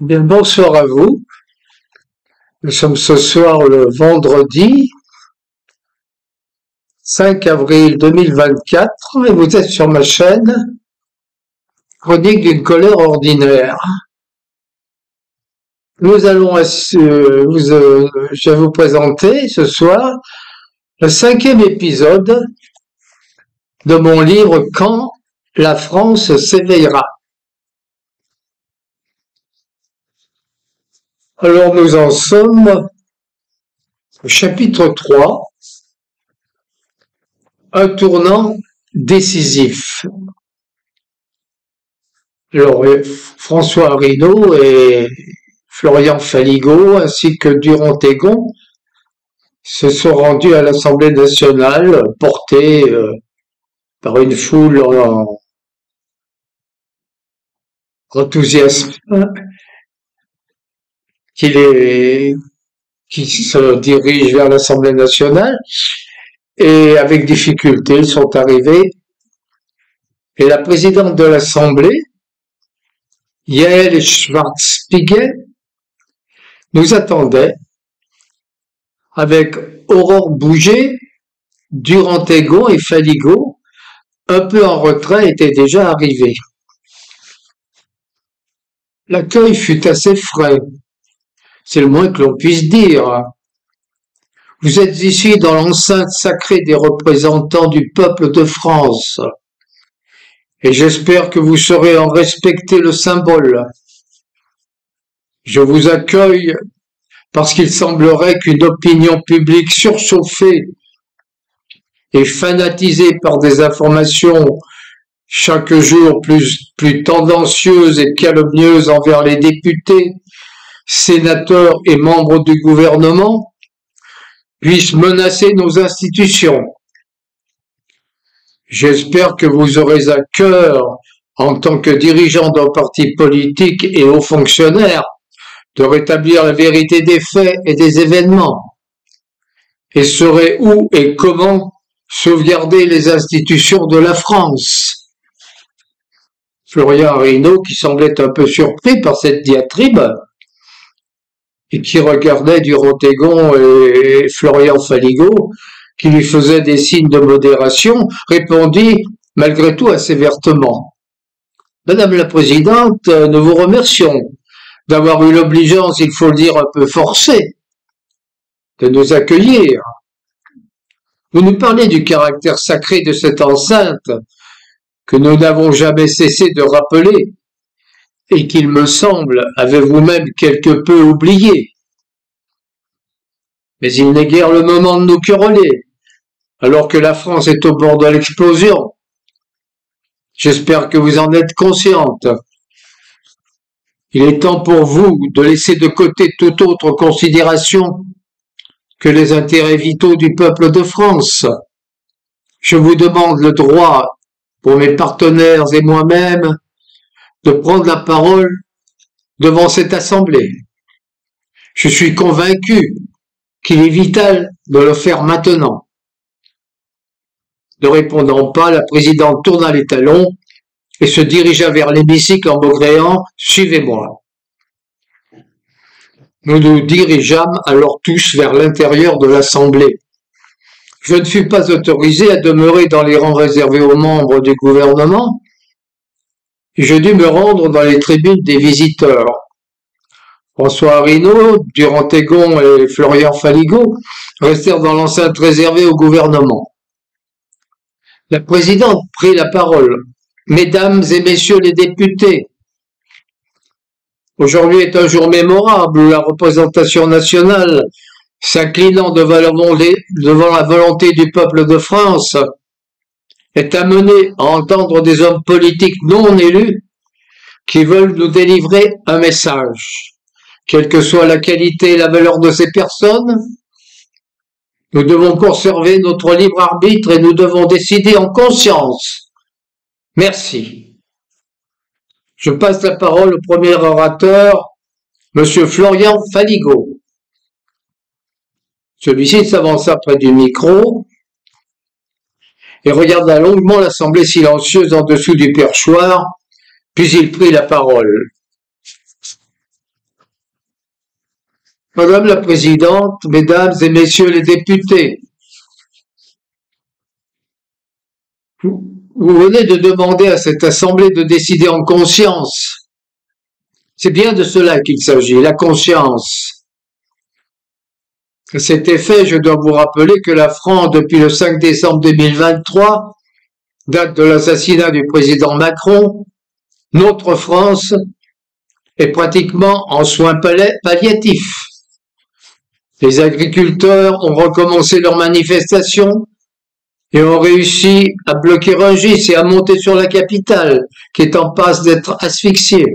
Bien, bonsoir à vous. Nous sommes ce soir le vendredi 5 avril 2024 et vous êtes sur ma chaîne Chronique d'une colère ordinaire. Nous allons, je vais vous présenter ce soir le 5e épisode de mon livre Quand la France s'éveillera. Alors nous en sommes au chapitre 3, un tournant décisif. Alors François Rinaud et Florian Phaligot ainsi que Durantégon se sont rendus à l'Assemblée nationale portés par une foule en enthousiasme qui se dirige vers l'Assemblée nationale et avec difficulté ils sont arrivés et la présidente de l'Assemblée, Yael Schwarz-Piquet, nous attendait avec Aurore Bouget, Durantégon et Phaligot, un peu en retrait, étaient déjà arrivés. L'accueil fut assez frais, c'est le moins que l'on puisse dire. Vous êtes ici dans l'enceinte sacrée des représentants du peuple de France, et j'espère que vous saurez en respecter le symbole. Je vous accueille parce qu'il semblerait qu'une opinion publique surchauffée et fanatisée par des informations chaque jour plus tendancieuses et calomnieuses envers les députés, sénateurs et membres du gouvernement puisse menacer nos institutions. J'espère que vous aurez à cœur, en tant que dirigeant d'un parti politique et haut fonctionnaire, de rétablir la vérité des faits et des événements, et saurez où et comment sauvegarder les institutions de la France. Florian Rinaud, qui semblait un peu surpris par cette diatribe, et qui regardait Durantégon et Florian Phaligot, qui lui faisaient des signes de modération, répondit malgré tout assez vertement. « Madame la Présidente, nous vous remercions d'avoir eu l'obligeance, il faut le dire un peu forcée, de nous accueillir. Vous nous parlez du caractère sacré de cette enceinte que nous n'avons jamais cessé de rappeler et qu'il me semble avez vous-même quelque peu oublié. Mais il n'est guère le moment de nous quereller, alors que la France est au bord de l'explosion. J'espère que vous en êtes consciente. Il est temps pour vous de laisser de côté toute autre considération que les intérêts vitaux du peuple de France. Je vous demande le droit, pour mes partenaires et moi-même, de prendre la parole devant cette Assemblée. Je suis convaincu qu'il est vital de le faire maintenant. » Ne répondant pas, la présidente tourna les talons et se dirigea vers l'hémicycle en maugréant « Suivez-moi ». Nous nous dirigeâmes alors tous vers l'intérieur de l'Assemblée. Je ne fus pas autorisé à demeurer dans les rangs réservés aux membres du gouvernement et je dus me rendre dans les tribunes des visiteurs. François Rinaud, Durantégon et Florian Phaligot restèrent dans l'enceinte réservée au gouvernement. La présidente prit la parole. « Mesdames et messieurs les députés, aujourd'hui est un jour mémorable où la représentation nationale, s'inclinant devant la volonté du peuple de France, est amenée à entendre des hommes politiques non élus qui veulent nous délivrer un message. Quelle que soit la qualité et la valeur de ces personnes, nous devons conserver notre libre arbitre et nous devons décider en conscience. Merci. Je passe la parole au premier orateur, Monsieur Florian Phaligot. Celui-ci s'avança près du micro et regarda longuement l'assemblée silencieuse en dessous du perchoir, puis il prit la parole. Madame la Présidente, Mesdames et Messieurs les députés, vous venez de demander à cette Assemblée de décider en conscience. C'est bien de cela qu'il s'agit, la conscience. À cet effet, je dois vous rappeler que la France, depuis le 5 décembre 2023, date de l'assassinat du président Macron, notre France est pratiquement en soins palliatifs. Les agriculteurs ont recommencé leurs manifestations et ont réussi à bloquer Rungis et à monter sur la capitale, qui est en passe d'être asphyxiée.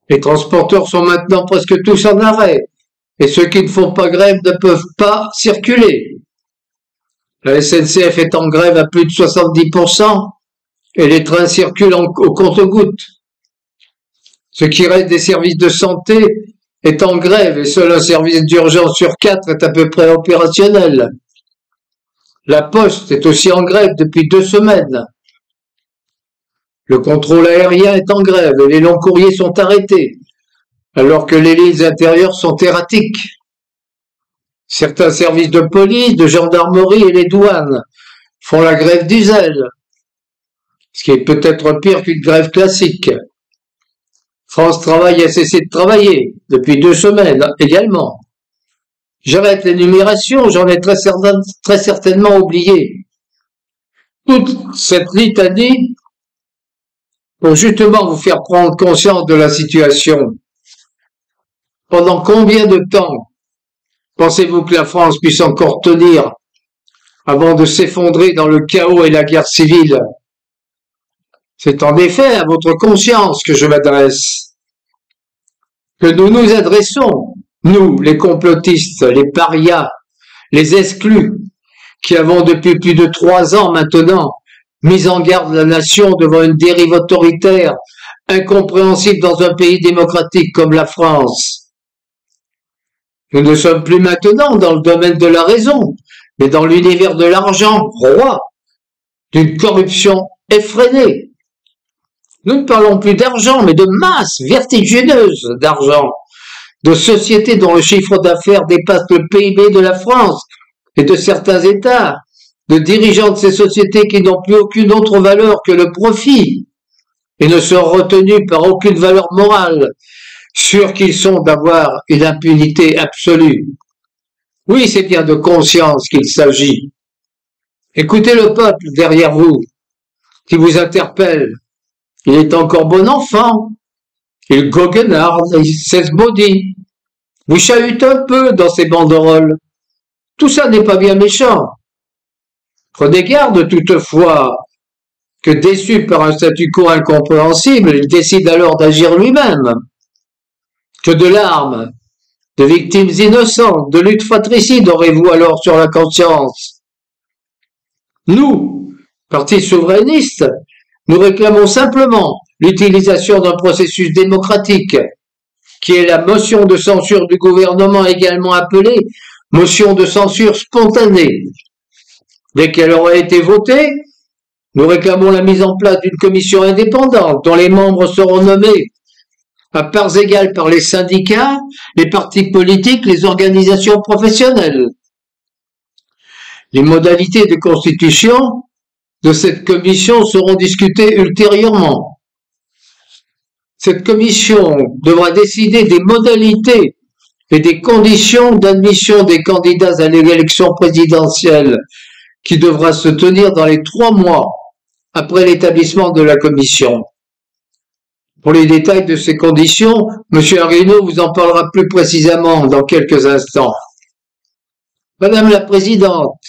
Les transporteurs sont maintenant presque tous en arrêt, et ceux qui ne font pas grève ne peuvent pas circuler. La SNCF est en grève à plus de 70%, et les trains circulent au compte-gouttes. Ce qui reste des services de santé est en grève, et seul un service d'urgence sur 4 est à peu près opérationnel. La Poste est aussi en grève depuis 2 semaines. Le contrôle aérien est en grève et les longs courriers sont arrêtés, alors que les lignes intérieures sont erratiques. Certains services de police, de gendarmerie et les douanes font la grève du zèle, ce qui est peut-être pire qu'une grève classique. France Travail a cessé de travailler depuis 2 semaines également. J'arrête l'énumération, j'en ai très certainement oublié. Toute cette litanie pour justement vous faire prendre conscience de la situation. Pendant combien de temps pensez-vous que la France puisse encore tenir avant de s'effondrer dans le chaos et la guerre civile? C'est en effet à votre conscience que je m'adresse, que nous nous adressons, nous, les complotistes, les parias, les exclus, qui avons depuis plus de 3 ans maintenant mis en garde la nation devant une dérive autoritaire incompréhensible dans un pays démocratique comme la France. Nous ne sommes plus maintenant dans le domaine de la raison, mais dans l'univers de l'argent, roi, d'une corruption effrénée. Nous ne parlons plus d'argent, mais de masse vertigineuse d'argent, de sociétés dont le chiffre d'affaires dépasse le PIB de la France et de certains États, de dirigeants de ces sociétés qui n'ont plus aucune autre valeur que le profit et ne sont retenus par aucune valeur morale, sûrs qu'ils sont d'avoir une impunité absolue. Oui, c'est bien de conscience qu'il s'agit. Écoutez le peuple derrière vous, qui vous interpelle. Il est encore bon enfant. Il goguenarde, il s'esbaudit. Vous chahute un peu dans ses banderoles. Tout ça n'est pas bien méchant. Prenez garde toutefois que déçu par un statu quo incompréhensible, il décide alors d'agir lui-même. Que de larmes, de victimes innocentes, de luttes fratricides aurez-vous alors sur la conscience? Nous, parti souverainiste, nous réclamons simplement l'utilisation d'un processus démocratique, qui est la motion de censure du gouvernement également appelée motion de censure spontanée. Dès qu'elle aura été votée, nous réclamons la mise en place d'une commission indépendante dont les membres seront nommés à parts égales par les syndicats, les partis politiques, les organisations professionnelles. Les modalités de constitution de cette commission seront discutées ultérieurement. Cette commission devra décider des modalités et des conditions d'admission des candidats à l'élection présidentielle qui devra se tenir dans les 3 mois après l'établissement de la commission. Pour les détails de ces conditions, M. Arinault vous en parlera plus précisément dans quelques instants. Madame la Présidente,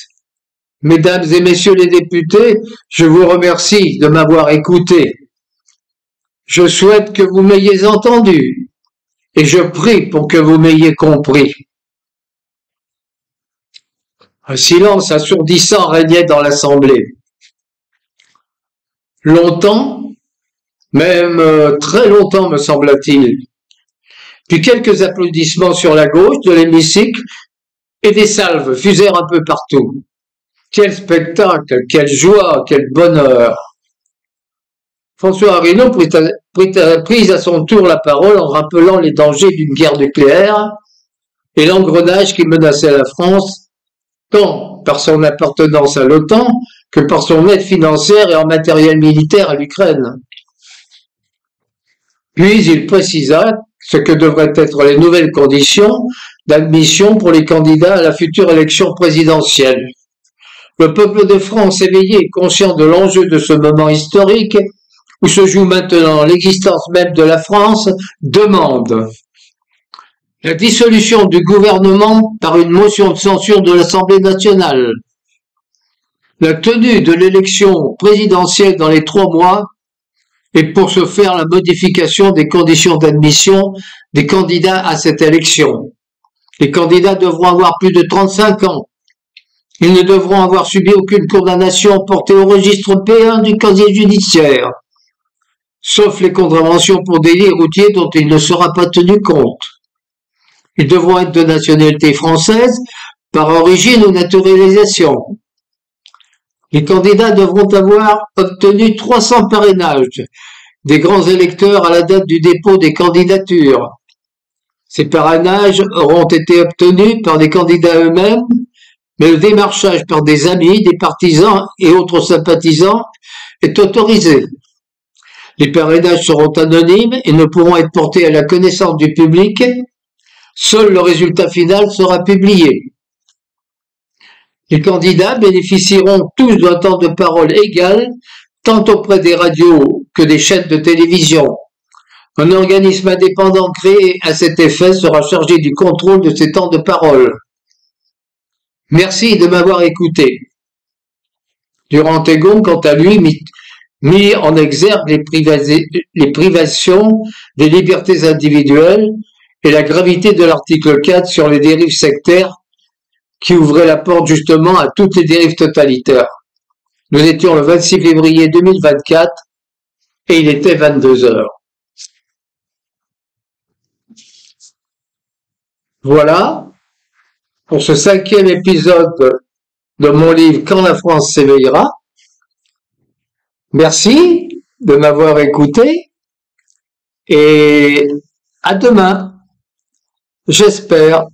Mesdames et Messieurs les députés, je vous remercie de m'avoir écouté. Je souhaite que vous m'ayez entendu et je prie pour que vous m'ayez compris. Un silence assourdissant régnait dans l'Assemblée. Longtemps, même très longtemps me sembla-t-il. Puis quelques applaudissements sur la gauche de l'hémicycle et des salves fusèrent un peu partout. Quel spectacle, quelle joie, quel bonheur! François Arinault prit à son tour la parole en rappelant les dangers d'une guerre nucléaire et l'engrenage qui menaçait la France, tant par son appartenance à l'OTAN que par son aide financière et en matériel militaire à l'Ukraine. Puis il précisa ce que devraient être les nouvelles conditions d'admission pour les candidats à la future élection présidentielle. Le peuple de France éveillé, conscient de l'enjeu de ce moment historique, où se joue maintenant l'existence même de la France, demande la dissolution du gouvernement par une motion de censure de l'Assemblée nationale, la tenue de l'élection présidentielle dans les 3 mois, et pour ce faire la modification des conditions d'admission des candidats à cette élection. Les candidats devront avoir plus de 35 ans. Ils ne devront avoir subi aucune condamnation portée au registre P1 du casier judiciaire, sauf les contraventions pour délits routiers dont il ne sera pas tenu compte. Ils devront être de nationalité française par origine ou naturalisation. Les candidats devront avoir obtenu 300 parrainages des grands électeurs à la date du dépôt des candidatures. Ces parrainages auront été obtenus par les candidats eux-mêmes, mais le démarchage par des amis, des partisans et autres sympathisants est autorisé. Les parrainages seront anonymes et ne pourront être portés à la connaissance du public. Seul le résultat final sera publié. Les candidats bénéficieront tous d'un temps de parole égal, tant auprès des radios que des chaînes de télévision. Un organisme indépendant créé à cet effet sera chargé du contrôle de ces temps de parole. Merci de m'avoir écouté. Durantégon, quant à lui, mit en exergue les privations des libertés individuelles et la gravité de l'article 4 sur les dérives sectaires qui ouvrait la porte justement à toutes les dérives totalitaires. Nous étions le 26 février 2024 et il était 22 heures. Voilà pour ce 5e épisode de mon livre Quand la France s'éveillera. Merci de m'avoir écouté et à demain, j'espère.